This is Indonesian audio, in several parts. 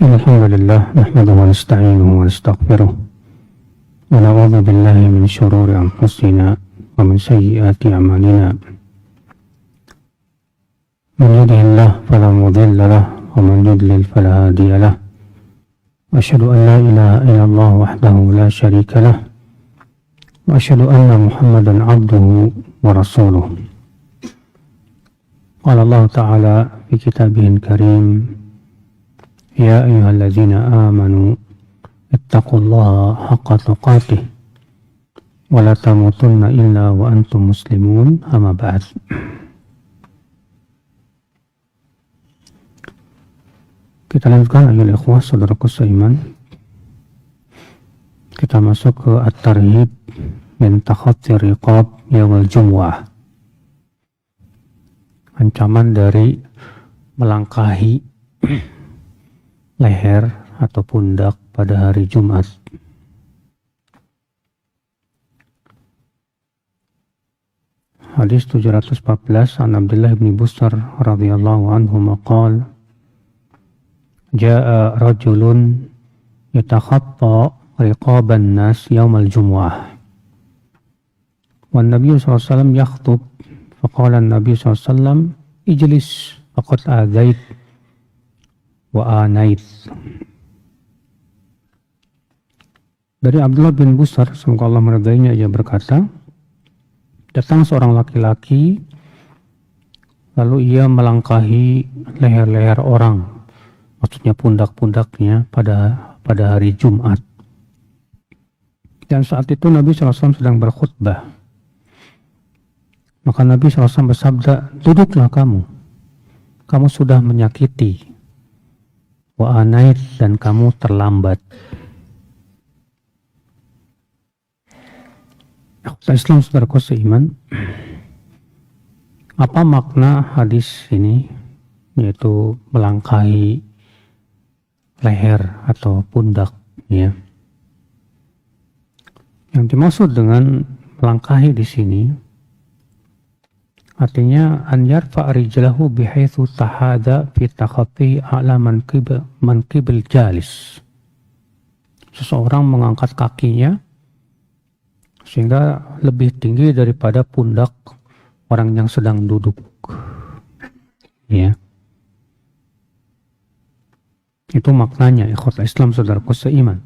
Alhamdulillah, nahmaduhu wa nasta'inuhu wa nastaghfiruh wa na'udzu billahi min syururi anfusina wa min sayyiati a'malina. Man yahdihillahu fala mudilla lahu wa man yudlil fala hadiya lahu. Asyhadu an la ilaha illallah wahdahu la syarika lahu wa asyhadu anna Muhammadan 'abduhu wa rasuluh. Qala Allah Ta'ala fi kitabihil karim, Ya ayyuhalladzina amanu ittaqullaha haqqa tuqatih wa la tamutunna illa wa antum muslimun, amma ba'd. Kita lanjutkan ayyuhal ikhwah, saudaraku seiman. Kita masuk ke at-tarhib min takhatti riqab yaumil jumu'ah. Ancaman dari melangkahi leher atau pundak pada hari Jumat. Hadis 714, an Abdullah bin Busr radhiyallahu anhu maqal, Ja'a rajulun yatakhatta riqaban nas yawmal jumu'ah. Wan Nabi sallallahu alaihi wasallam yakhthub, faqala an-Nabi sallallahu alaihi wasallam, ijlis faqad adait wa anait. Dari Abdullah bin Busr, semoga Allah meridainya, ia berkata, datang seorang laki-laki lalu ia melangkahi leher-leher orang, maksudnya pundak-pundaknya pada hari Jumat. Dan saat itu Nabi SAW sedang berkhutbah. Maka Nabi SAW bersabda, duduklah kamu sudah menyakiti, wa anait, dan kamu terlambat. Islam, saudaraku seiman, apa makna hadis ini, yaitu melangkahi leher atau pundak, ya. Yang dimaksud dengan melangkahi di sini artinya an yarfa rijlahu bihaitsu tahada fi takhati ala manqibil jalis. Seseorang mengangkat kakinya sehingga lebih tinggi daripada pundak orang yang sedang duduk. Ya. Itu maknanya, ikhwat Islam, saudaraku seiman.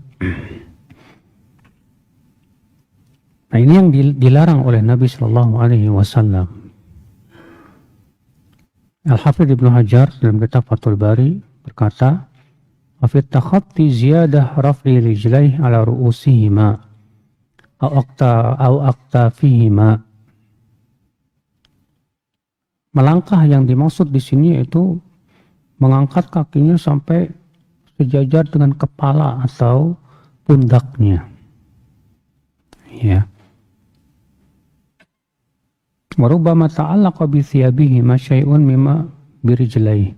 Nah, ini yang dilarang oleh Nabi Shallallahu Alaihi Wasallam. Al-Hafidh Ibnu Hajar dalam kitab Fathul Bari berkata, "Fi takhatti ziyadah raf'i rijlaih ala ru'usihima aw aktafihima." Melangkah yang dimaksud di sini yaitu mengangkat kakinya sampai sejajar dengan kepala atau pundaknya. Ya. Warubama ta'allaqa bi thiyabihi ma syai'un mimma birijlaihi.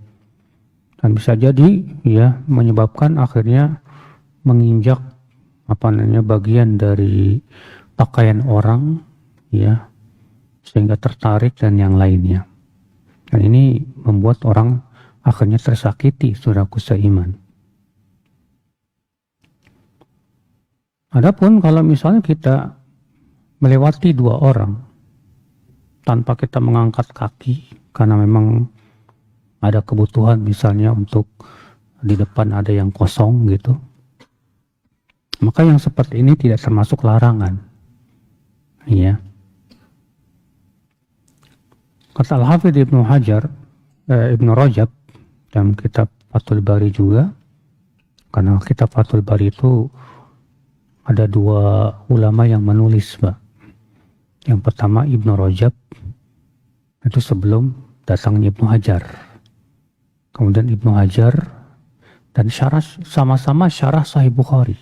Dan bisa jadi ya menyebabkan akhirnya menginjak bagian dari pakaian orang, ya, sehingga tertarik dan yang lainnya. Dan ini membuat orang akhirnya tersakiti, saudaraku seiman. Adapun kalau misalnya kita melewati dua orang tanpa kita mengangkat kaki karena memang ada kebutuhan, misalnya untuk di depan ada yang kosong gitu, maka yang seperti ini tidak termasuk larangan, ya. Kata Al-Hafidh Ibnu Hajar, Ibnu Rajab dalam kitab Fathul Bari juga, karena kitab Fathul Bari itu ada dua ulama yang menulis, Pak. Yang pertama Ibnu Rajab, itu sebelum datangnya Ibnu Hajar. Kemudian Ibnu Hajar dan syarah, sama-sama syarah Sahih Bukhari.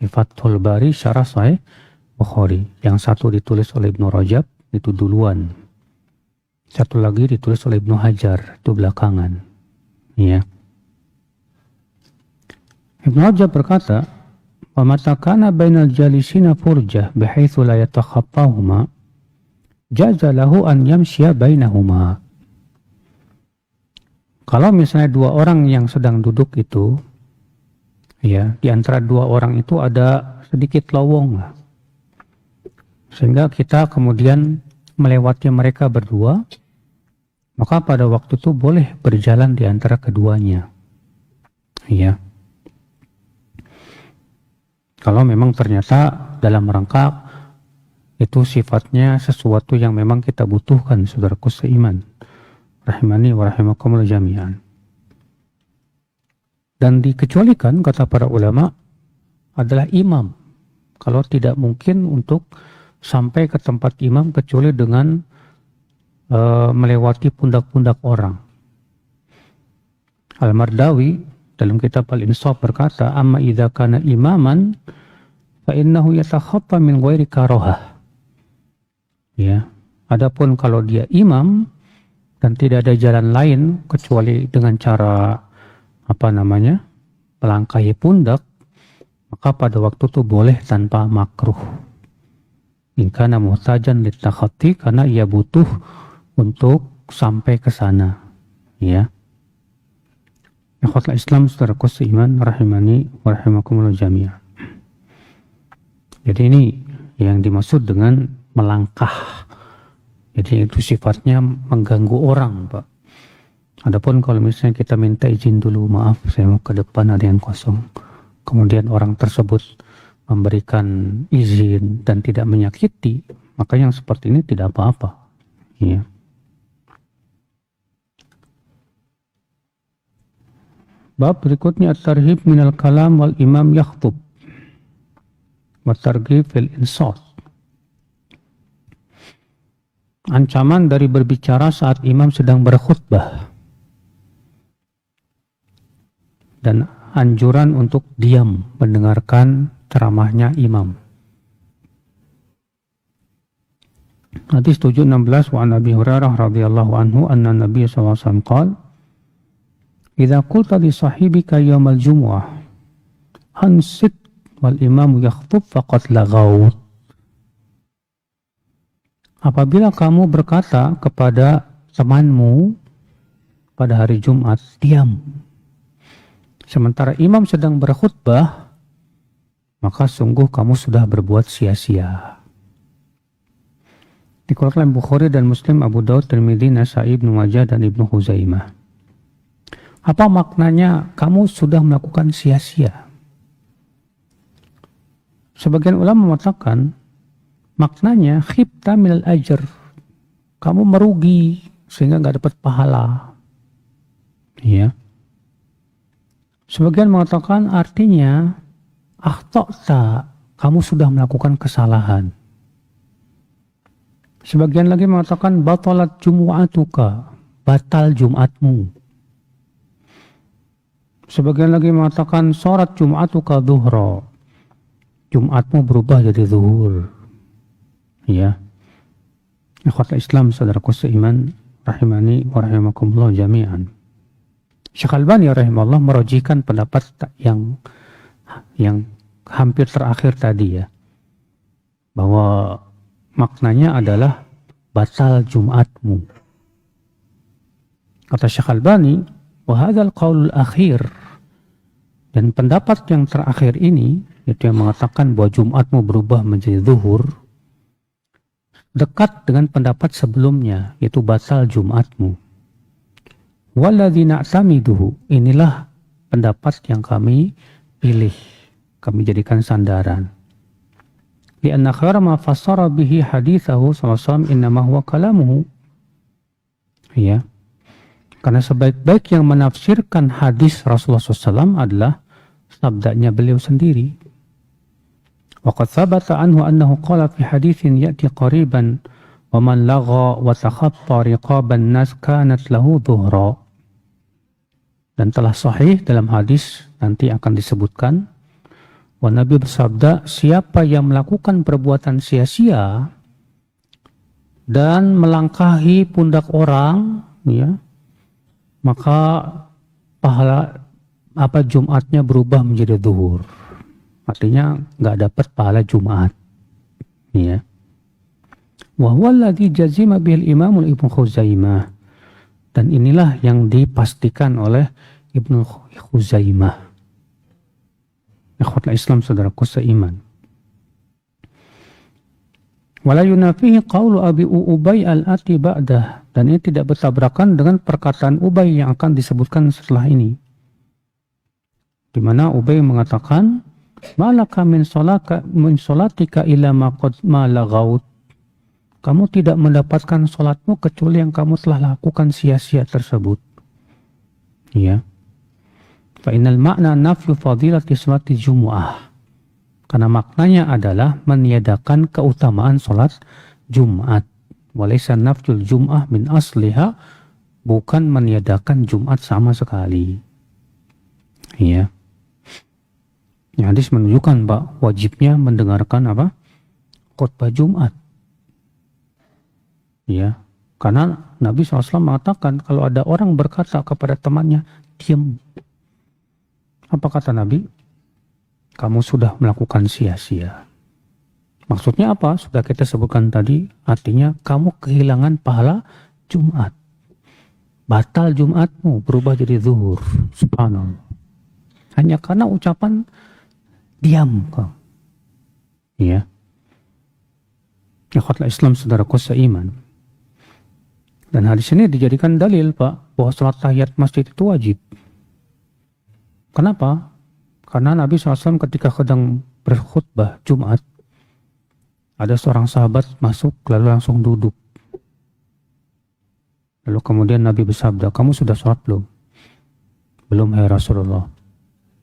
Di Fathul Bari syarah Sahih Bukhari. Yang satu ditulis oleh Ibnu Rajab, itu duluan. Satu lagi ditulis oleh Ibnu Hajar, itu belakangan. Ya. Ibnu Hajar berkata, "Wa mata kana bainal jalisina furjah bihaitsu la yatakhaffahuma, jaza lahu an yamshiya bainahuma." Kalau misalnya dua orang yang sedang duduk itu, ya, di antara dua orang itu ada sedikit lowong, sehingga kita kemudian melewati mereka berdua, maka pada waktu itu boleh berjalan di antara keduanya. Ya. Kalau memang ternyata dalam rangka itu sifatnya sesuatu yang memang kita butuhkan, saudaraku seiman. Rahimani wa rahimakumullah jami'an. Dan dikecualikan, kata para ulama, adalah imam. Kalau tidak mungkin untuk sampai ke tempat imam kecuali dengan melewati pundak-pundak orang. Al-Mardawi dalam kitab Al-Insaf berkata, "Amma idza kana imaman fa innahu yatakhaffa min ghairi karahah." Ya, adapun kalau dia imam dan tidak ada jalan lain kecuali dengan cara melangkahi pundak, maka pada waktu itu boleh tanpa makruh. In kana muhtajan litakhatti, karena ia butuh untuk sampai ke sana. Ya. Ikhwatul Islam, saudaraku seiman, rahimani wa rahimakumullah jami'an. Jadi ini yang dimaksud dengan melangkah. Jadi itu sifatnya mengganggu orang, Pak. Adapun kalau misalnya kita minta izin dulu, maaf saya mau ke depan, ada yang kosong. Kemudian orang tersebut memberikan izin dan tidak menyakiti, maka yang seperti ini tidak apa-apa. Ya. Bab berikutnya at-tarhib minal kalam wal imam yakhtub wa targhib fil insat. Ancaman dari berbicara saat imam sedang berkhutbah dan anjuran untuk diam mendengarkan ceramahnya imam. Hadis 716 wa an Abi Hurairah radhiyallahu anhu anna Nabi sallallahu alaihi wasallam qala, "Idza qulta li sahibika yaumal jumu'ah ansit wal imamu yakhthub faqad laghaut." Apabila kamu berkata kepada temanmu pada hari Jumat, diam, sementara imam sedang berkhutbah, maka sungguh kamu sudah berbuat sia-sia. Dikeluarkan Bukhari dan Muslim, Abu Daud, Tirmidzi, Nasa'i, Ibnu Majah, dan Ibnu Huzaimah. Apa maknanya kamu sudah melakukan sia-sia? Sebagian ulama mengatakan maknanya khibta minal ajr, kamu merugi sehingga nggak dapat pahala. Ya. Sebagian mengatakan artinya akhta'ta, kamu sudah melakukan kesalahan. Sebagian lagi mengatakan batalat jumu'atuka, batal Jumatmu. Sebagian lagi mengatakan sholat Jum'atuka dhuhra, Jumatmu berubah jadi zuhur. Ya. Ikhwatul Islam, saudaraku seiman, rahimani wa rahimakumullah jami'an. Syekh Albani rahimahullah merojikan pendapat yang hampir terakhir tadi, ya, bahwa maknanya adalah batal Jumatmu. Kata Syekh Albani, wa hadzal qaulul akhir, dan pendapat yang terakhir ini, yaitu yang mengatakan bahwa Jumatmu berubah menjadi zuhur, dekat dengan pendapat sebelumnya, yaitu batal Jumatmu. Walladzi na'tamiduhu, inilah pendapat yang kami pilih, kami jadikan sandaran. Lianna khairu ma fassara bihi hadithahu sallallahu alaihi wasallam innama huwa kalamuhu. Ya. Karena sebaik-baik yang menafsirkan hadis Rasulullah SAW adalah sabdanya beliau sendiri. Waqad thabata anhu annahu qala fi hadithin ya'ti qariban wa man lagha wa takhatta riqaban nas kanat lahu dhuhra. Dan telah sahih dalam hadis, nanti akan disebutkan, wa Nabi bersabda, siapa yang melakukan perbuatan sia-sia dan melangkahi pundak orang, ya, maka pahala Jumatnya berubah menjadi zuhur. Artinya nggak dapat pahala Jumat. Ya. Wa huwa alladhi jazima bil Imam Ibnu Khuzaimah. Dan inilah yang dipastikan oleh Ibnu Khuzaimah. Ikhwatul Islam, saudaraku seiman. Wala yunafihi qawlu Abi Ubay al-ati ba'dah. Dan ini tidak bertabrakan dengan perkataan Ubay yang akan disebutkan setelah ini. Di mana Ubay mengatakan, malaka min solatika ila ma lagaut. Kamu tidak mendapatkan solatmu kecuali yang kamu telah lakukan sia-sia tersebut. Ya. Fa innal makna nafyu fadilati sholati Jumu'ah. Karena maknanya adalah meniadakan keutamaan solat Jumat. Walaysa nafyul Jum'ah min asliha, bukan meniadakan Jumat sama sekali. Ya. Hadis menunjukkan wajibnya mendengarkan khutbah Jumat. Ya, karena Nabi SAW mengatakan kalau ada orang berkata kepada temannya, diam. Apa kata Nabi? Kamu sudah melakukan sia-sia. Maksudnya apa? Sudah kita sebutkan tadi, artinya kamu kehilangan pahala Jumat. Batal Jumatmu, berubah jadi zuhur. Subhanallah. Hanya karena ucapan diam kau. Ya. Ikhwatul Islam, saudaraku seiman. Dan hadis ini dijadikan dalil, Pak, bahwa sholat tahiyat masjid itu wajib. Kenapa? Karena Nabi SAW ketika sedang berkhutbah Jumat, ada seorang sahabat masuk lalu langsung duduk. Lalu kemudian Nabi bersabda, kamu sudah sholat belum? Belum, hai Rasulullah.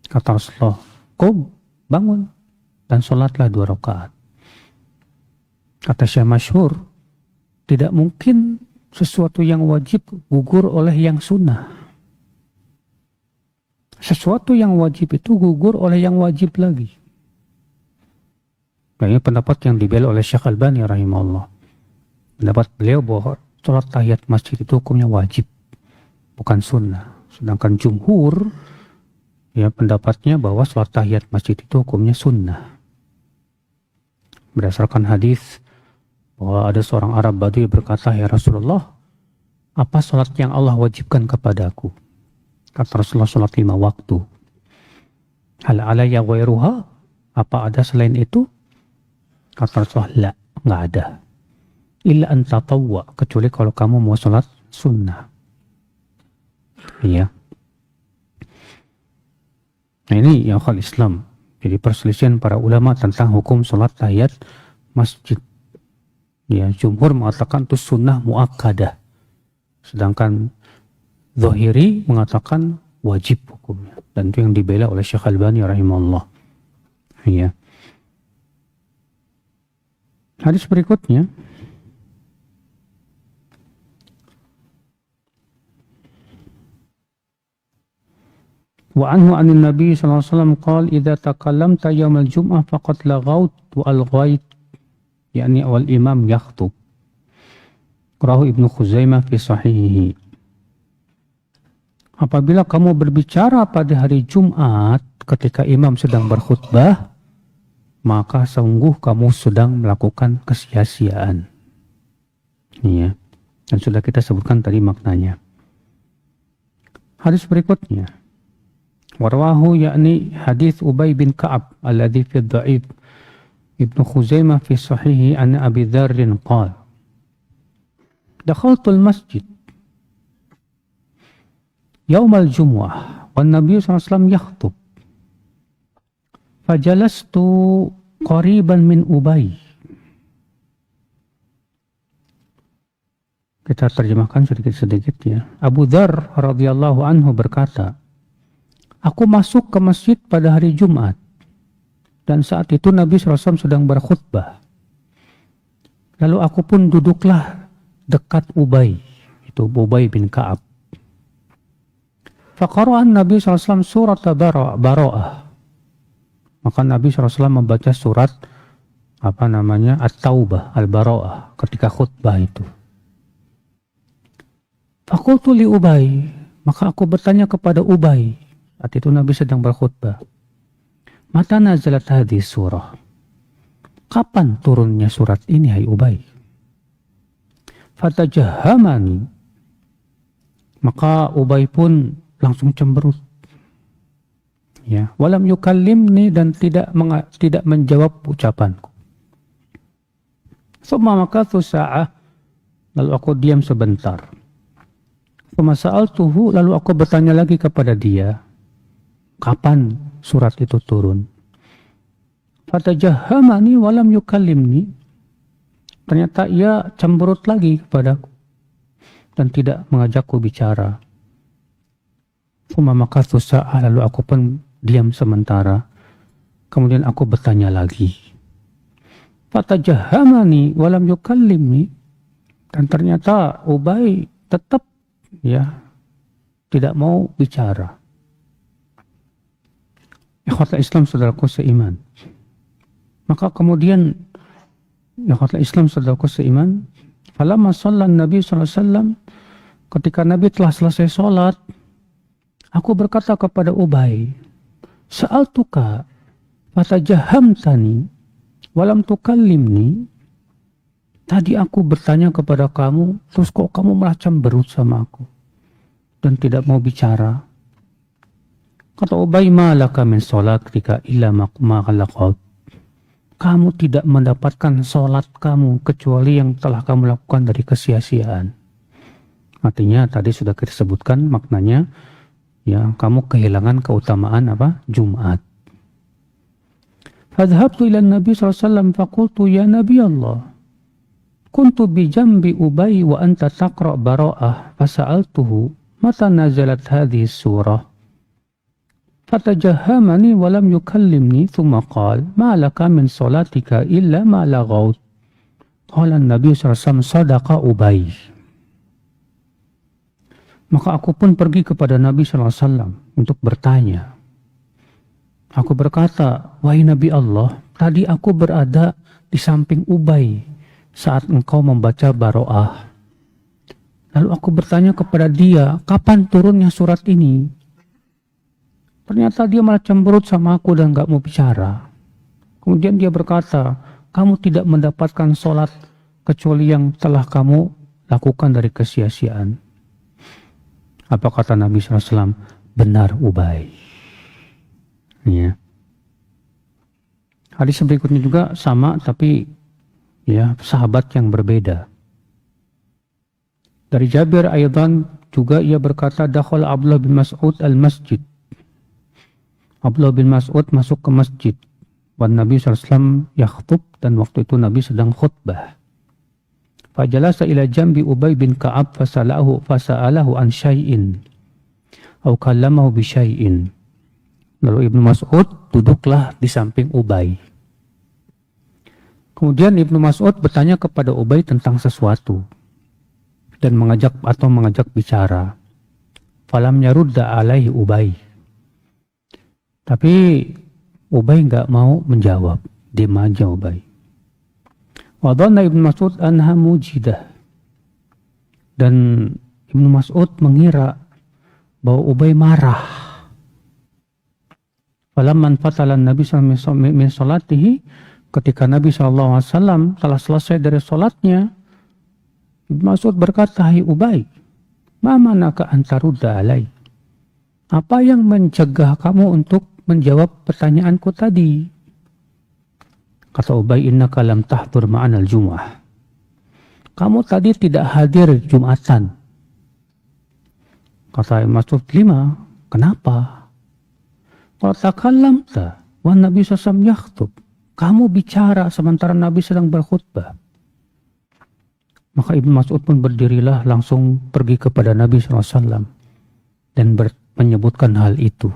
Kata Rasulullah, kau bangun dan sholatlah 2 rakaat. Kata Syekh Masyhur, tidak mungkin sesuatu yang wajib gugur oleh yang sunnah. Sesuatu yang wajib itu gugur oleh yang wajib lagi. Nah, ini pendapat yang dibela oleh Syekh Albani rahimahullah. Pendapat beliau bahwa sholat tahiyat masjid itu hukumnya wajib, bukan sunnah. Sedangkan jumhur, ya, pendapatnya bahwa sholat tahiyat masjid itu hukumnya sunnah. Berdasarkan hadis bahwa ada seorang Arab Badui berkata, ya Rasulullah, apa sholat yang Allah wajibkan kepadaku? Kata Rasulullah, sholat 5 waktu. Hal alayya ghairuha? Apa ada selain itu? Kata Rasulullah, la, nggak ada. Illa an tatawwa, kecuali kalau kamu mau sholat sunnah. Iya. Nah, ini yang khal Islam. Jadi perselisihan para ulama tentang hukum sholat tahiyat masjid. Ya, jumhur mengatakan itu sunnah muakkadah. Sedangkan Zahiri mengatakan wajib hukumnya. Dan itu yang dibela oleh Syekh Albani rahimahullah. Ya. Hadis berikutnya. Wa anhu anin Nabi sallallahu alaihi wasallam qala idza takallamta yaumal jum'ah faqad laghaut wa alghait, yakni awal imam yakhtub. Rawahu Ibnu Khuzaimah fi sahihihi. Apabila kamu berbicara pada hari Jumat ketika imam sedang berkhutbah, maka sungguh kamu sedang melakukan kesia-siaan. Ya. Dan sudah kita sebutkan tadi maknanya. Hadis berikutnya. Warwahu, yakni hadis Ubay bin Ka'ab alladhi fi dha'if Ibnu Khuzaimah fi sahihi an Abi Dzarrin qala dakhaltul masjid yaumal jumu'ah wan Nabi sallallahu alaihi wasallam yakhthub fajalastu qariban min Ubay. Kita terjemahkan sedikit-sedikit ya. Abu Dzar radhiyallahu anhu berkata, aku masuk ke masjid pada hari Jumat dan saat itu Nabi SAW sedang berkhutbah. Lalu aku pun duduklah dekat Ubay, itu Ubay bin Ka'ab. Faqara'an Nabi SAW surat Bara'ah. Maka Nabi SAW membaca surat at-taubah, al-bara'ah ketika khutbah itu. Faqultu li Ubay, maka aku bertanya kepada Ubay, saat itu Nabi sedang berkhutbah. Mata nazalat hadhihi surah. Kapan turunnya surat ini, hai Ubay? Fatajahamani, maka Ubay pun langsung cemberut. Ya, walam yukallimni, dan tidak menjawab ucapanku. Summa makathu sa'ah, lalu aku diam sebentar. Summa sa'altuhu, lalu aku bertanya lagi kepada dia, kapan surat itu turun? Fatajahamani walam yukallimni, ternyata ia cemberut lagi kepadaku dan tidak mengajakku bicara. Summa makathu sa'ah, lalu aku pun diam sementara. Kemudian aku bertanya lagi. Fatajahamani walam yukallimni, dan ternyata Ubay tetap tidak mau bicara. Ikhwatul Islam, saudaraku seiman. Maka kemudian ikhwatul Islam, saudaraku seiman, falamma shallan Nabi sallallahu alaihi wasallam, ketika Nabi telah selesai sholat, aku berkata kepada Ubay, sa'altuka fatajahamtani walam tukallimni. Tadi aku bertanya kepada kamu, terus kok kamu malah cemberut sama aku dan tidak mau bicara. Kata Ubay, malaka min sholatika illa ma khalaqat. Kamu tidak mendapatkan sholat kamu kecuali yang telah kamu lakukan dari kesia-siaan. Artinya tadi sudah kita sebutkan maknanya, ya, kamu kehilangan keutamaan Jumat. Fadhabtu ila Nabi SAW faqultu ya Nabi Allah, kuntu bi jambi Ubay wa anta taqra bara'ah, fasa'altuhu mata nazalat hadhihi surah. Fatajahamani wa lam yukallimni, thumma qala ma laka min salatika illa ma laghaut. Qala Nabi SAW, sadaqa Ubay. Maka aku pun pergi kepada Nabi SAW untuk bertanya. Aku berkata, wahai Nabi Allah, tadi aku berada di samping Ubay saat engkau membaca Baro'ah. Lalu aku bertanya kepada dia, kapan turunnya surat ini? Ternyata dia malah cemberut sama aku dan gak mau bicara. Kemudian dia berkata, kamu tidak mendapatkan sholat kecuali yang telah kamu lakukan dari kesia-siaan. Apa kata Nabi SAW? Benar Ubay. Ya. Hadis berikutnya juga sama, tapi ya sahabat yang berbeda. Dari Jabir aydan juga ia berkata, dakhala Abdullah bin Mas'ud al-masjid. Abdullah bin Mas'ud masuk ke masjid. Wan Nabi SAW yakhtub, dan waktu itu Nabi sedang khutbah. Fajalasa ila jambi Ubay bin Ka'ab fasa'alahu an syai'in atau kallamahu bi syai'in. Lalu Ibnu Mas'ud duduklah di samping Ubay. Kemudian Ibnu Mas'ud bertanya kepada Ubay tentang sesuatu dan mengajak bicara. Falam yarudda alaihi Ubay. Tapi Ubay enggak mau menjawab, diam aja Ubay. Wa dhanna Ibnu Mas'ud anha mujidah. Dan Ibnu Mas'ud mengira bahwa Ubay marah. Falamman fatalan Nabi sallallahu alaihi wasallam min salatihi, ketika Nabi sallallahu alaihi wasallam telah selesai dari salatnya, Ibnu Mas'ud berkata, hai Ubay, ma manaka antarudda alai? Apa yang mencegah kamu untuk menjawab pertanyaanku tadi? Kata Ubay, innaka lam tahdur ma'anal jum'ah. Kamu tadi tidak hadir Jumatan. Kata Mas'ud, lima, kenapa? Kalau takallamta wa Nabi SAW yakhtub, kamu bicara sementara Nabi sedang berkhutbah. Maka Ibnu Mas'ud pun berdirilah, langsung pergi kepada Nabi SAW dan menyebutkan hal itu.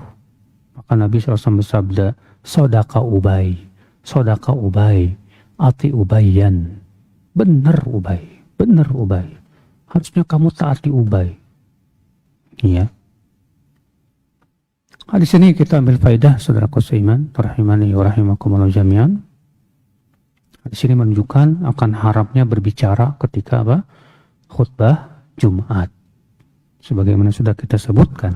Maka Nabi SAW bersabda, sodaka Ubay, sodaka Ubay, ati Ubayyan. Benar Ubay, benar Ubay. Harusnya kamu taati Ubay. Iya. Di sini kita ambil faedah, saudaraku seiman, rahimani wa rahimakumullah jami'an. Di sini menunjukkan akan haramnya berbicara ketika apa? Khutbah Jumat. Sebagaimana sudah kita sebutkan.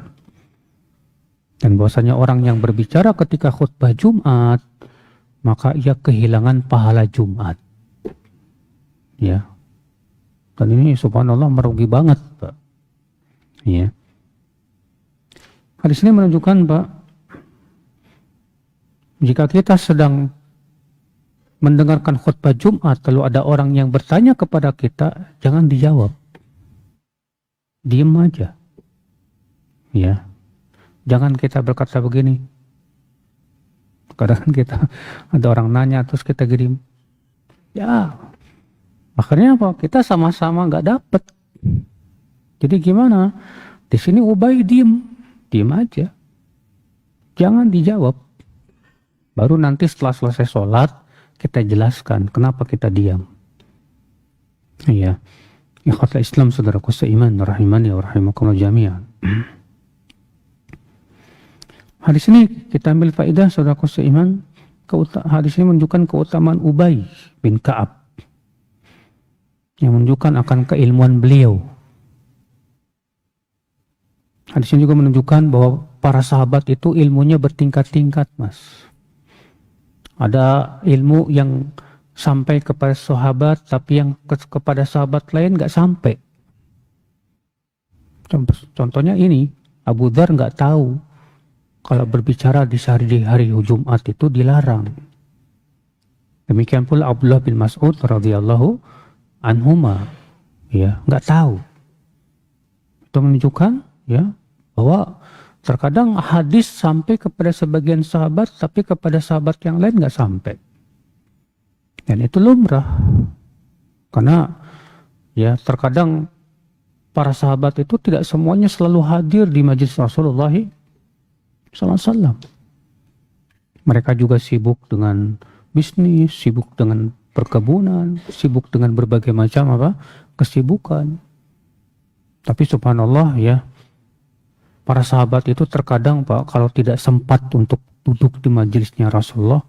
Dan bahwasanya orang yang berbicara ketika khutbah Jumat, maka ia kehilangan pahala Jumat. Ya. Dan ini subhanallah merugi banget, Pak. Ya. Hadis ini menunjukkan, Pak, jika kita sedang mendengarkan khutbah Jumat, lalu ada orang yang bertanya kepada kita, jangan dijawab. Diam aja. Ya. Jangan kita berkata begini. Kadang kita ada orang nanya terus kita gini. Ya. Akhirnya apa? Kita sama-sama nggak dapet. Jadi gimana? Di sini Ubay diem aja. Jangan dijawab. Baru nanti setelah selesai sholat kita jelaskan kenapa kita diam. Iya. Ikhwatul Islam, saudaraku seiman, rahimani wa rahimakumullah jami'an. Hadis ini kita ambil faedah, saudaraku seiman. Hadis ini menunjukkan keutamaan Ubay bin Ka'ab, yang menunjukkan akan keilmuan beliau. Hadis ini juga menunjukkan bahwa para sahabat itu ilmunya bertingkat-tingkat, Mas. Ada ilmu yang sampai kepada sahabat, tapi yang kepada sahabat lain nggak sampai. Contohnya ini, Abu Dzar nggak tahu kalau berbicara di hari Jumat itu dilarang. Demikian pula Abdullah bin Mas'ud radhiyallahu anhuma, ya, nggak tahu. Itu menunjukkan, ya, bahwa terkadang hadis sampai kepada sebagian sahabat, tapi kepada sahabat yang lain nggak sampai. Dan itu lumrah. Karena ya terkadang para sahabat itu tidak semuanya selalu hadir di majelis Rasulullah SAW. Mereka juga sibuk dengan bisnis, sibuk dengan perkebunan, sibuk dengan berbagai macam kesibukan. Tapi subhanallah, ya, para sahabat itu terkadang, Pak, kalau tidak sempat untuk duduk di majelisnya Rasulullah,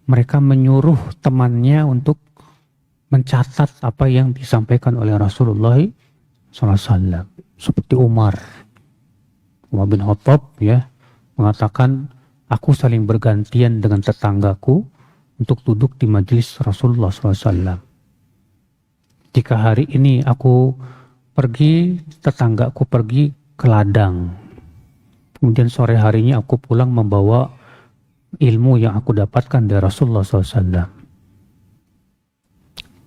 mereka menyuruh temannya untuk mencatat apa yang disampaikan oleh Rasulullah SAW. Seperti Umar bin Khattab, ya, mengatakan, aku saling bergantian dengan tetanggaku untuk duduk di majelis Rasulullah SAW. Jika hari ini aku pergi, tetanggaku pergi ke ladang. Kemudian sore harinya aku pulang membawa ilmu yang aku dapatkan dari Rasulullah SAW.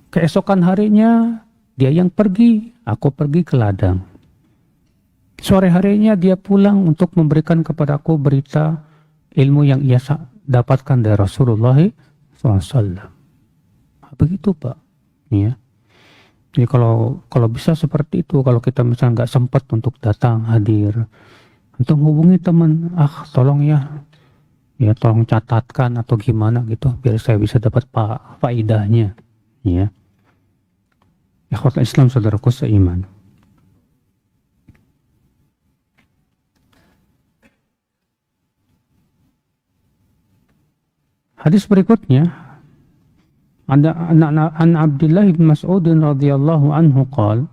Keesokan harinya dia yang pergi, aku pergi ke ladang. Sore harinya dia pulang untuk memberikan kepadaku berita ilmu yang ia dapatkan dari Rasulullah SAW. Begitu, Pak. Ya. Jadi kalau bisa seperti itu, kalau kita misalnya nggak sempat untuk datang hadir, untuk hubungi teman, tolong ya, tolong catatkan atau gimana gitu, biar saya bisa dapat faidahnya, ya. Ikhwatul Islam, saudaraku seiman. Hadis berikutnya, an Abdullah bin Mas'ud radhiyallahu anhu qala,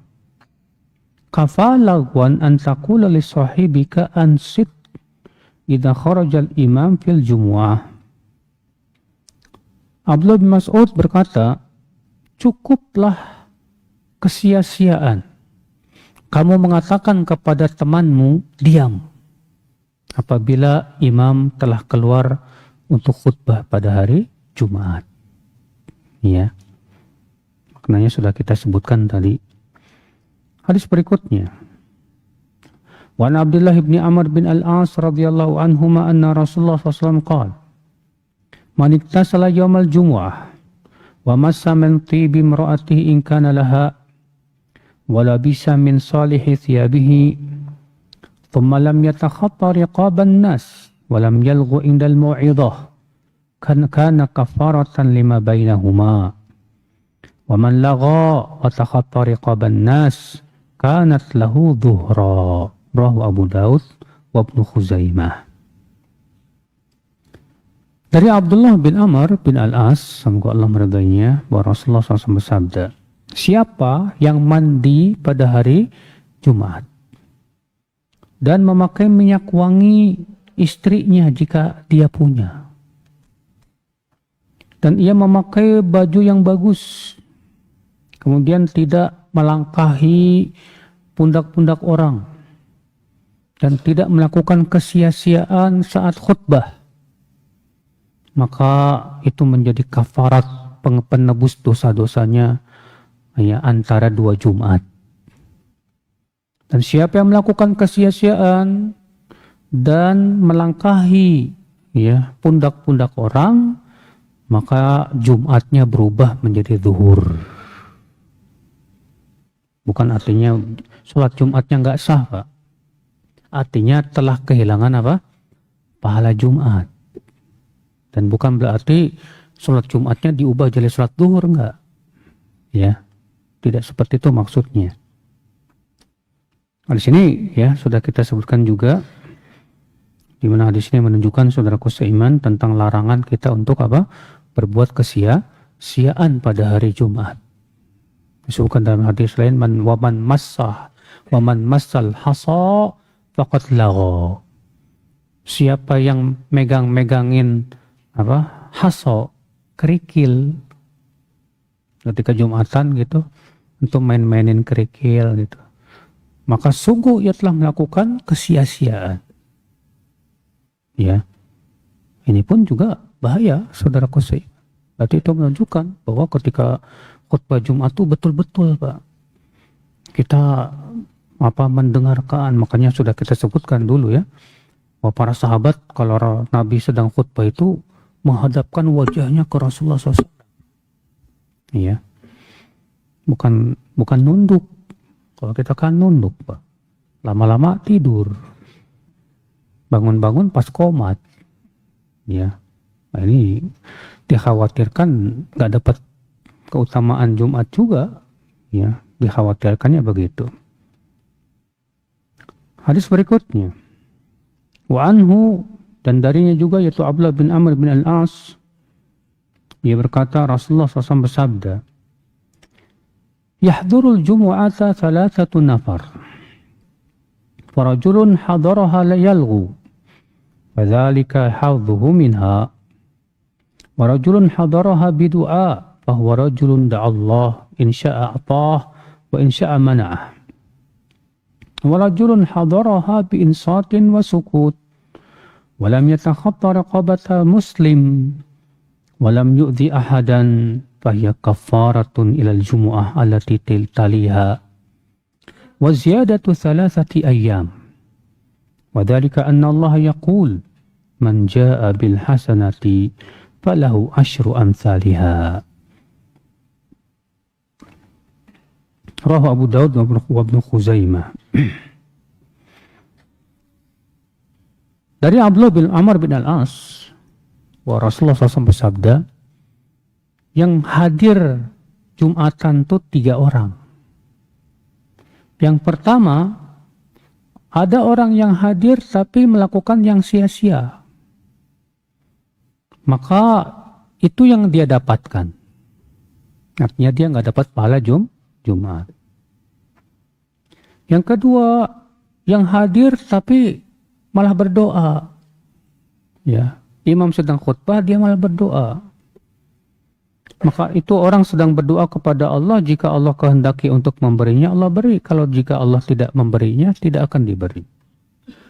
kafa lagwan an taqula li sahibika ansit idza kharaja al-imam fil jumu'ah. Abdullah bin Mas'ud berkata, cukuplah kesia-siaan kamu mengatakan kepada temanmu diam apabila imam telah keluar untuk khutbah pada hari Jumat. Ya, maknanya sudah kita sebutkan tadi. Hadis berikutnya, wa an Abdullah bin Amr bin Al-As radhiyallahu anhuma anna Rasulullah SAW qala, man iktasala yawmal jumu'ah wa massa min tibi imra'atihi in kana laha wa labisa min salihi thiyabihi thumma lam yatakhatta riqaban nas wa lam yalghu indal mau'izah kana kafaratan lima bainahuma wa man lagha wa takhatta riqaban nas kanat lahu dhuhra. Rawahu Abu Daud wa Ibnu Khuzaimah. Dari Abdullah bin Amr bin Al-As, semoga Allah meridainya, bahwa Rasulullah SAW bersabda, siapa yang mandi pada hari Jumat dan memakai minyak wangi istrinya jika dia punya, dan ia memakai baju yang bagus, kemudian tidak melangkahi pundak-pundak orang, dan tidak melakukan kesia-siaan saat khutbah, maka itu menjadi kafarat penebus dosa-dosanya ya, antara 2 Jumat. Dan siapa yang melakukan kesia-siaan dan melangkahi ya pundak-pundak orang, maka Jumatnya berubah menjadi zuhur. Bukan artinya sholat Jumatnya nggak sah, Pak. Artinya telah kehilangan apa? Pahala Jumat. Dan bukan berarti sholat Jumatnya diubah jadi sholat zuhur, enggak. Ya, tidak seperti itu maksudnya. Di sini ya sudah kita sebutkan juga, di mana hadis ini menunjukkan saudaraku seiman tentang larangan kita untuk apa? Berbuat kesia-siaan pada hari Jumat. Disebutkan dalam hadis lain, waman massal hasa faqad lagha. Siapa yang megangin apa? Haso, kerikil, ketika Jumatan gitu, untuk main-mainin kerikil gitu, maka sungguh ia telah melakukan kesia-siaan. Ya, ini pun juga bahaya, saudaraku seiman. Berarti itu menunjukkan bahwa ketika khutbah Jumat itu betul-betul, Pak, kita mendengarkan. Makanya sudah kita sebutkan dulu ya, bahwa para sahabat kalau Nabi sedang khutbah itu menghadapkan wajahnya ke Rasulullah SAW. Iya, bukan nunduk. Kalau kita kan nunduk, Pak, lama-lama tidur, bangun-bangun pas komat. Ya, nah ini dikhawatirkan nggak dapat keutamaan Jumat juga. Ya, dikhawatirkannya begitu. Hadis berikutnya, wa anhu, dan darinya juga yaitu Abdullah bin Amr bin Al-As, ia berkata Rasulullah SAW bersabda, yahdurul jumu'ata thalathatu nafar, farajulun hadaraha layalghu, fadhalika hadhuhu minha, warajulun hadaraha bidu'a, fahuwa rajulun da'allah insya'a atah wa insya'a mana'ah, warajulun hadaraha biinsatin wa sukut, walam yatakhatta raqabata muslim, walam yu'zi ahadan, fahiya kafaratun ilal jumu'ah allati taliha, wa ziyadatu thalathati ayyam, wa dhalika anna Allah yaqul man jaa bil hasanati falahu ashru amthaliha. Rawahu Abu Daud wa Ibnu Khuzaimah. Dari Abdullah bin Amr bin Al-As, bahwa Rasulullah SAW bersabda, yang hadir Jumatan itu 3 orang. Yang pertama, ada orang yang hadir tapi melakukan yang sia-sia. Maka itu yang dia dapatkan. Artinya dia nggak dapat pahala Jumat. Yang kedua, yang hadir tapi malah berdoa. Ya, imam sedang khutbah, dia malah berdoa. Maka itu orang sedang berdoa kepada Allah. Jika Allah kehendaki untuk memberinya, Allah beri. Kalau jika Allah tidak memberinya, tidak akan diberi.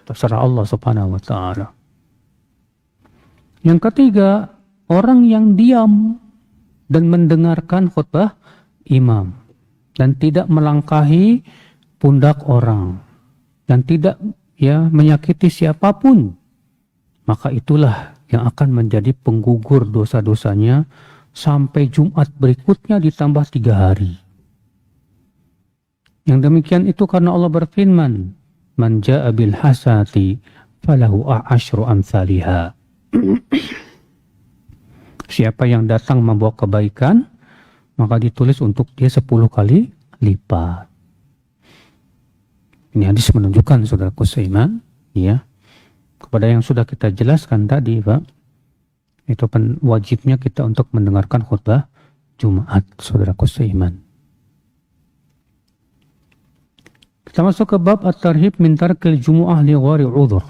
Terserah Allah Subhanahu wa ta'ala. Yang ketiga, orang yang diam dan mendengarkan khutbah imam dan tidak melangkahi pundak orang dan tidak menyakiti siapapun, maka itulah yang akan menjadi penggugur dosa-dosanya sampai Jumat berikutnya ditambah 3 hari. Yang demikian itu karena Allah berfirman, man jaa bil hasanati falahu asyru amsalihha. Siapa yang datang membawa kebaikan, maka ditulis untuk dia 10 kali lipat. Ini hadis menunjukkan, saudaraku seiman, ya, kepada yang sudah kita jelaskan tadi, Pak, Itu wajibnya kita untuk mendengarkan khutbah Jumat, saudaraku seiman. Kita masuk ke bab at-tarhib min tarkil jumu'ah li ghairi udhur.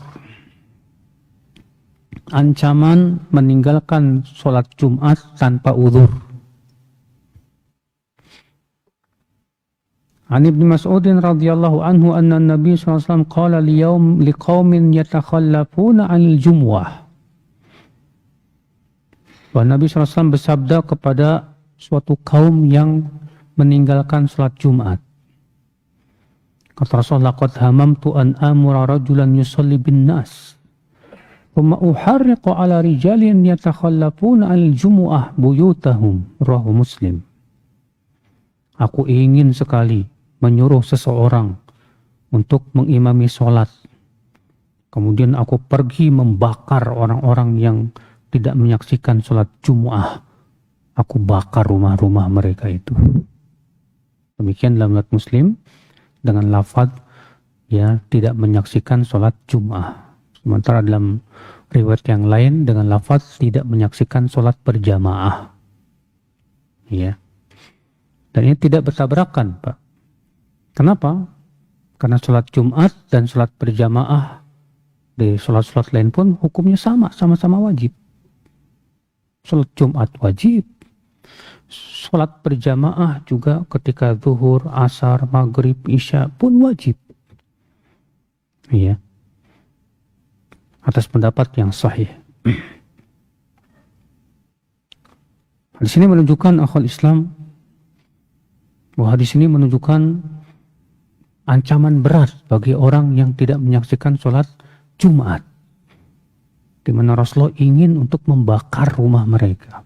Ancaman meninggalkan sholat Jumat tanpa udhur. An Ibnu Mas'ud radhiyallahu anhu anna Nabi sallallahu alaihi wasallam qala liqaumin yatakhallafuna 'anil jumu'ah. Bahwa Nabi SAW bersabda kepada suatu kaum yang meninggalkan sholat Jumat. Kata Rasulullah, "Qad hamamtu an amura rajulan yusalli bin nas, thumma uharriqu ala rijalin yatakhallafuna al jumu'ah buyutahum." Rawahu Muslim. Aku ingin sekali menyuruh seseorang untuk mengimami sholat. Kemudian aku pergi membakar orang-orang yang tidak menyaksikan sholat Jumu'ah. Aku bakar rumah-rumah mereka itu. Demikian dalam riwayat Muslim dengan lafaz ya tidak menyaksikan sholat Jumu'ah. Sementara dalam riwayat yang lain dengan lafaz tidak menyaksikan sholat berjamaah. Ya. Dan ini tidak bertabrakan, Pak. Kenapa? Karena sholat Jumat dan sholat berjamaah di sholat-sholat lain pun hukumnya sama-sama wajib. Sholat Jumat wajib. Sholat berjamaah juga ketika zuhur, asar, maghrib, isya pun wajib. Iya. Atas pendapat yang sahih. Di sini menunjukkan akhwal Islam bahwa hadis ini menunjukkan ancaman berat bagi orang yang tidak menyaksikan sholat Jumat, di mana Rasulullah ingin untuk membakar rumah mereka.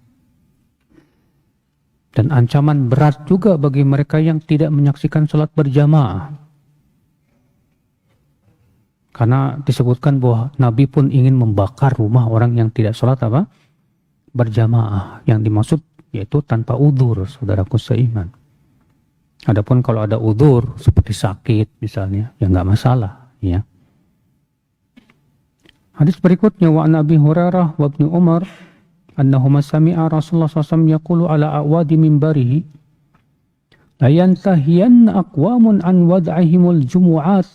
Dan ancaman berat juga bagi mereka yang tidak menyaksikan sholat berjamaah. Karena disebutkan bahwa Nabi pun ingin membakar rumah orang yang tidak sholat apa? Berjamaah. Yang dimaksud yaitu tanpa udzur, saudaraku seiman. Adapun kalau ada udzur seperti sakit misalnya, ya nggak masalah, ya. Hadis berikutnya wa an Abi Hurairah wa Ibnu Umar annahuma sami'a Rasulullah SAW yaqulu ala awadi minbarihi la yantahiyanna aqwamun an wad'ihimul jumu'at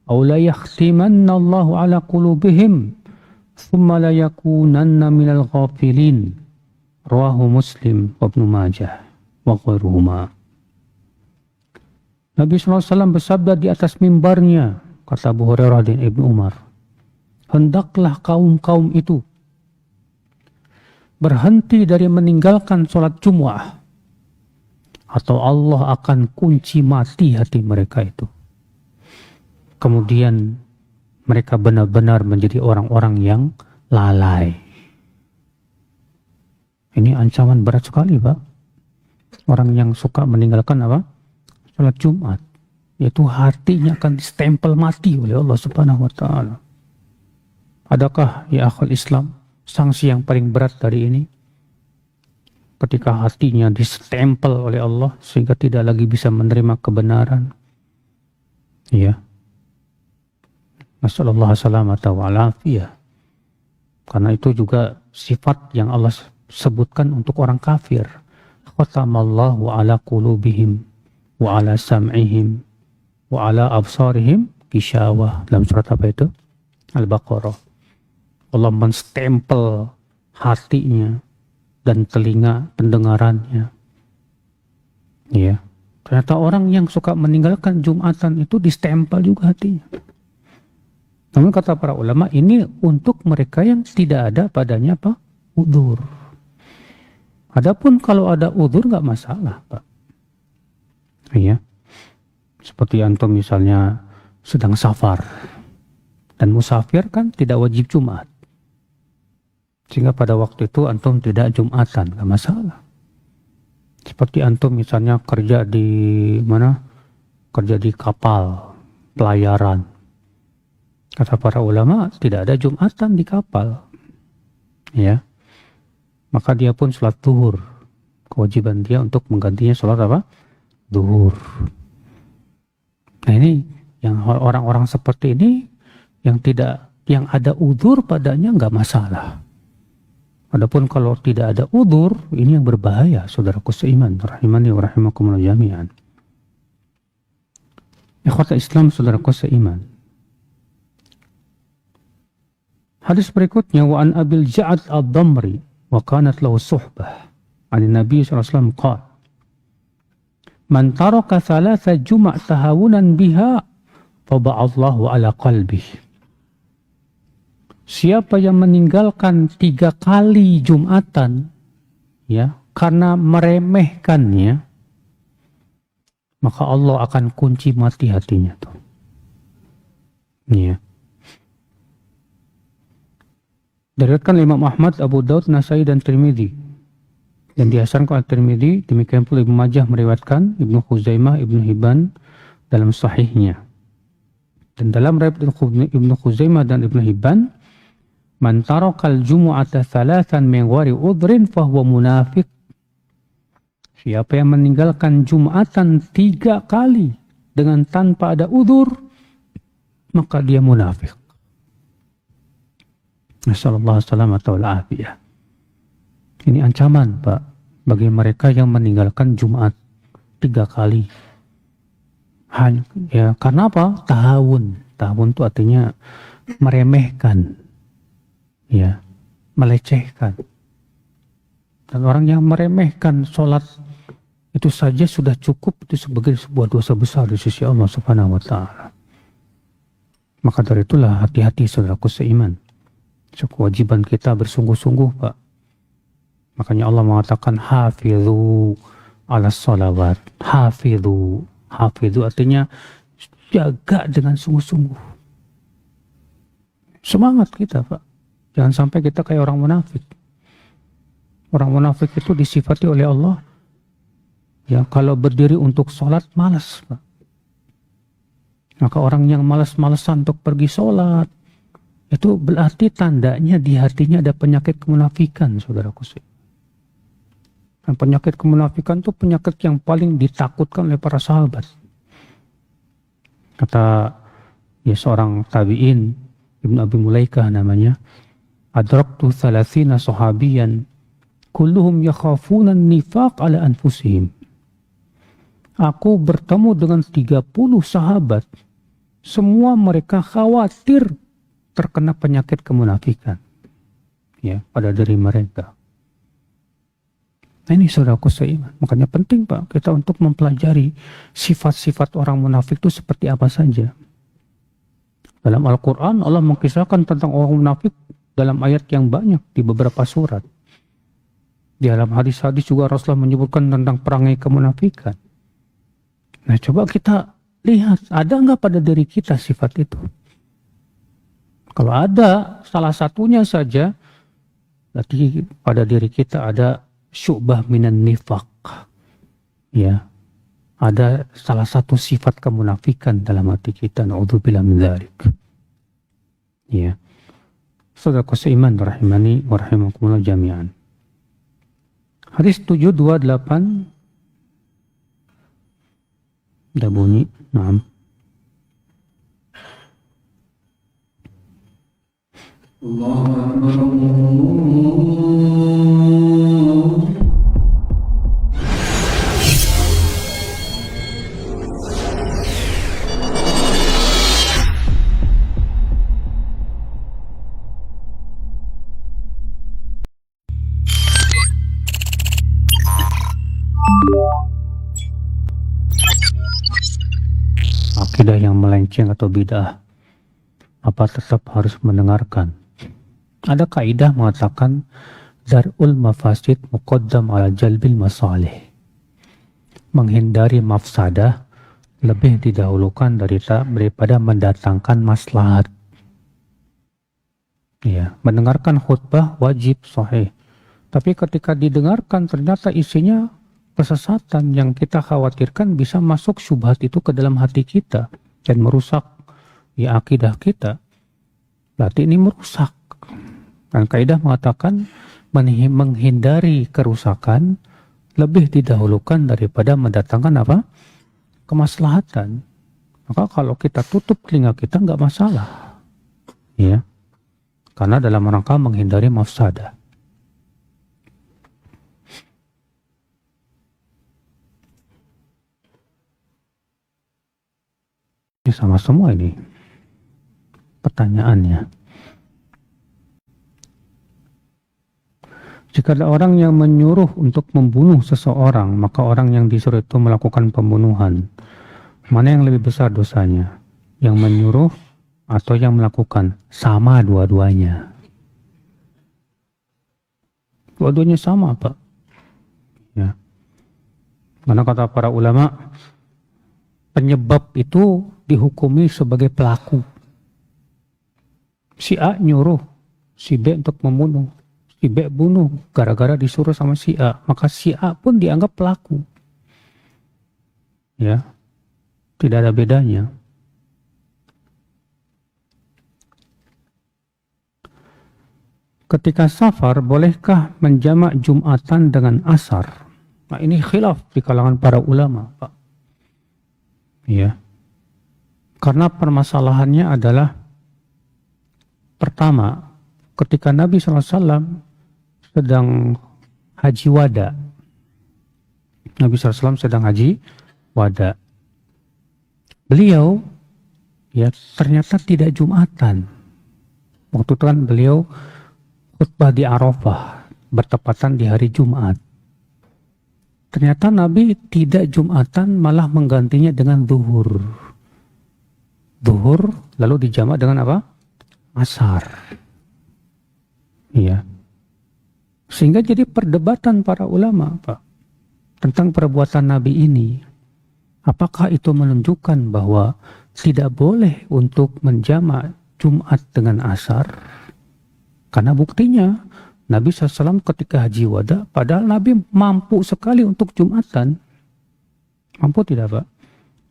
aw la yakhtimanna Allahu ala qulubihim thumma la yakunanna minal ghafilin. Rawahu Muslim wa Ibnu Majah wa ghairuhuma. Nabi SAW bersabda di atas mimbarnya, kata Abu Hurairah dan Ibnu Umar, hendaklah kaum-kaum itu berhenti dari meninggalkan sholat Jumu'ah, atau Allah akan kunci mati hati mereka itu. Kemudian mereka benar-benar menjadi orang-orang yang lalai. Ini ancaman berat sekali, Pak. Orang yang suka meninggalkan apa? Sholat Jumat, yaitu hatinya akan distempel mati oleh Allah Subhanahu wa Ta'ala. Adakah ya akhwal Islam sanksi yang paling berat dari ini? Ketika hatinya distempel oleh Allah sehingga tidak lagi bisa menerima kebenaran. Ya. Nasallallahu salamata wa alafiyah. Karena itu juga sifat yang Allah sebutkan untuk orang kafir. Khatamallahu ala qulubihim wa ala sam'ihim wa ala absarihim gishawah. Dalam surat apa itu? Al-Baqarah. Allah menstempel hatinya dan telinga pendengarannya. Ya. Ternyata orang yang suka meninggalkan Jumatan itu distempel juga hatinya. Namun kata para ulama, ini untuk mereka yang tidak ada padanya apa? Udzur. Adapun kalau ada udzur nggak masalah, Pak. Iya. Seperti antum misalnya sedang safar. Dan musafir kan tidak wajib Jumat. Sehingga pada waktu itu antum tidak Jumatan, nggak masalah. Seperti antum misalnya kerja di mana? Kerja di kapal pelayaran. Kata para ulama tidak ada Jumatan di kapal. Ya. Maka dia pun sholat zuhur. Kewajiban dia untuk menggantinya sholat apa? Zuhur. Nah ini yang orang-orang seperti ini yang ada udzur padanya nggak masalah. Adapun kalau tidak ada udzur, ini yang berbahaya, saudaraku seiman, rahimani wa rahimakumullah jami'an. Ikhwata Islam, saudaraku seiman. Hadis berikutnya, wa an Abil Ja'ad ad-Damri wa kanat lahu suhbah. An Nabi sallallahu alaihi wasallam qala: "Man taraka thalatha juma' tahawunan biha, fa ba'allahu ala qalbihi." Siapa yang meninggalkan 3 kali Jumatan, ya, karena meremehkannya, maka Allah akan kunci mati hatinya tuh. Ya. Diriwayatkan Imam Ahmad, Abu Daud, Nasai dan Tirmidzi. Dan dihasankan oleh Tirmidzi, demikian pula Ibnu Majah meriwayatkan, Ibnu Khuzaimah, Ibnu Hibban dalam sahihnya. Dan dalam riwayat Ibnu Khuzaimah dan Ibnu Hibban, man tarakal jumu'ata thalathan min ghairi udhrin fahuwa munafiq. Siapa yang meninggalkan Jumatan 3 kali dengan tanpa ada udzur, maka dia munafik. Nasallallahu salamata wal afiyah. Ini ancaman, Pak, bagi mereka yang meninggalkan Jumat 3 kali. Ya, karena apa? Tahawun. Tahawun itu artinya meremehkan. Ya, melecehkan. Dan orang yang meremehkan sholat itu saja sudah cukup, itu sebagai sebuah dosa besar di sisi Allah Subhanahu wa Ta'ala. Maka dari itulah hati-hati saudaraku seiman. Kewajiban kita bersungguh-sungguh, Pak. Makanya Allah mengatakan hafidhu ala sholawat. Hafidhu. Hafidhu artinya jaga dengan sungguh-sungguh. Semangat kita, Pak. Jangan sampai kita kayak orang munafik. Orang munafik itu disifati oleh Allah, ya, kalau berdiri untuk sholat malas, Pak. Maka orang yang malas-malasan untuk pergi sholat, itu berarti tandanya di hatinya ada penyakit kemunafikan, saudaraku. Dan penyakit kemunafikan itu penyakit yang paling ditakutkan oleh para sahabat. Kata ya seorang tabi'in, Ibnu Abi Mulaikah namanya, adraktu 30 sahabiyan kulluhum yakhafuna nifaq ala anfusihim. Aku bertemu dengan 30 sahabat, semua mereka khawatir terkena penyakit kemunafikan, ya, pada diri mereka. Nah, ini saudaraku seiman, makanya penting, Pak, kita untuk mempelajari sifat-sifat orang munafik itu seperti apa saja. Dalam Al-Quran Allah mengisahkan tentang orang munafik dalam ayat yang banyak di beberapa surat. Di dalam hadis-hadis juga Rasulullah menyebutkan tentang perangai kemunafikan. Nah, coba kita lihat, ada nggak pada diri kita sifat itu? Kalau ada salah satunya saja, berarti pada diri kita ada syu'bah minan nifaq. Ya, ada salah satu sifat kemunafikan dalam hati kita. Na'udzubillah min dzalik. Ya. Saudaraku seiman rahimani wa rahimakumullah jami'an. Hadis 728 udah bunyi. Naam. Allahu Akbar. Akidah yang melenceng atau bid'ah, apa tetap harus mendengarkan? Ada kaidah mengatakan dar'ul mafasid muqaddam ala jalbil masalih. Menghindari mafsadah lebih didahulukan daripada mendatangkan maslahat. Ya, mendengarkan khutbah wajib sahih. Tapi ketika didengarkan ternyata isinya kesesatan, yang kita khawatirkan bisa masuk syubhat itu ke dalam hati kita dan merusak ya akidah kita. Berarti ini merusak. Dan kaidah mengatakan menghindari kerusakan lebih didahulukan daripada mendatangkan apa? Kemaslahatan. Maka kalau kita tutup telinga kita nggak masalah. Ya. Karena dalam rangka menghindari mafsadah. Ini sama semua ini pertanyaannya. Jika ada orang yang menyuruh untuk membunuh seseorang, maka orang yang disuruh itu melakukan pembunuhan. Mana yang lebih besar dosanya? Yang menyuruh atau yang melakukan? Sama dua-duanya. Dua-duanya sama, Pak. Ya. Karena kata para ulama, penyebab itu dihukumi sebagai pelaku. Si A nyuruh si B untuk membunuh. Si B bunuh gara-gara disuruh sama si A, maka si A pun dianggap pelaku. Ya, tidak ada bedanya. Ketika safar, bolehkah menjamak Jumatan dengan asar? Nah, ini khilaf di kalangan para ulama, Pak. Ya, karena permasalahannya adalah pertama, ketika Nabi SAW sedang haji wada. Nabi SAW sedang haji wada. Beliau ya ternyata tidak Jumatan. Waktu itu kan beliau khutbah di Arafah, bertepatan di hari Jumat. Ternyata Nabi tidak Jumatan, malah menggantinya dengan zuhur. Zuhur lalu dijamak dengan apa? Asar. Iya. Sehingga jadi perdebatan para ulama, Pak, tentang perbuatan Nabi ini. Apakah itu menunjukkan bahwa tidak boleh untuk menjamak Jumat dengan asar? Karena buktinya Nabi SAW ketika haji wada, padahal Nabi mampu sekali untuk Jumatan. Mampu tidak, Pak?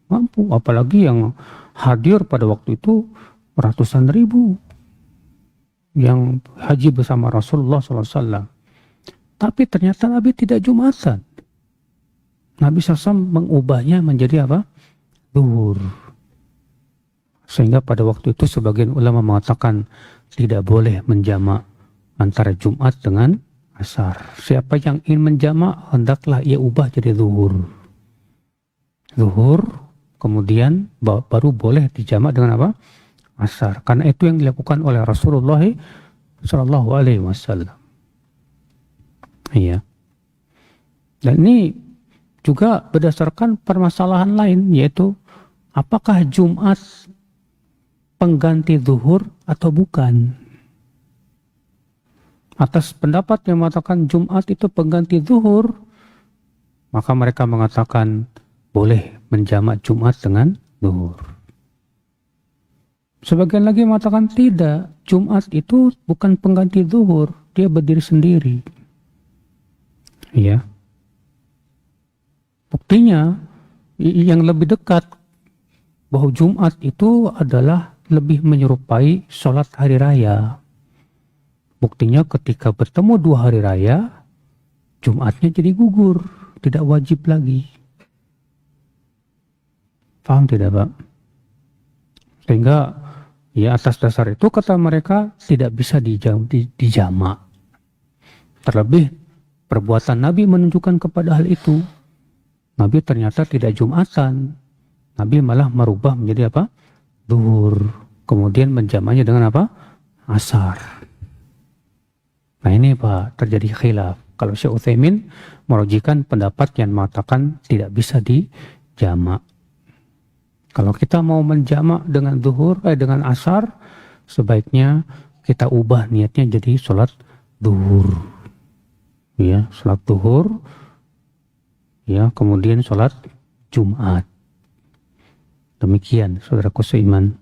Mampu, apalagi yang hadir pada waktu itu ratusan ribu yang haji bersama Rasulullah SAW. Tapi ternyata Nabi tidak Jumatan. Nabi SAW mengubahnya menjadi apa? Zuhur. Sehingga pada waktu itu sebagian ulama mengatakan tidak boleh menjamak antara Jumat dengan asar. Siapa yang ingin menjamak, hendaklah ia ubah jadi zuhur. Zuhur, kemudian baru boleh dijamak dengan apa? Asar. Karena itu yang dilakukan oleh Rasulullah SAW. Iya. Dan ini juga berdasarkan permasalahan lain, yaitu apakah Jumat pengganti zuhur atau bukan? Atas pendapat yang mengatakan Jumat itu pengganti zuhur, maka mereka mengatakan boleh menjamak Jumat dengan zuhur. Sebagian lagi mengatakan tidak, Jumat itu bukan pengganti zuhur, dia berdiri sendiri. Ya. Buktinya yang lebih dekat bahwa Jumat itu adalah lebih menyerupai sholat hari raya. Buktinya ketika bertemu dua hari raya, Jumatnya jadi gugur, tidak wajib lagi. Paham tidak, Pak? Sehingga ya atas dasar itu kata mereka tidak bisa dijamak. Terlebih perbuatan Nabi menunjukkan kepada hal itu. Nabi ternyata tidak Jumatan. Nabi malah merubah menjadi apa? Zuhur. Kemudian menjamaknya dengan apa? Asar. Nah ini Pak, terjadi khilaf. Kalau Syekh Utsaimin merujikan pendapat yang mengatakan tidak bisa dijamak. Kalau kita mau menjamak dengan zuhur, dengan asar, sebaiknya kita ubah niatnya jadi sholat zuhur. Ya, sholat zuhur, ya, kemudian sholat Jumat. Demikian, saudaraku seiman.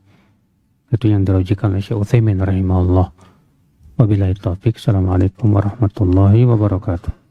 Itu yang dirujukan oleh Syekh Utsaimin rahimahullah. Wabillahi taufik. Assalamualaikum warahmatullahi wabarakatuh.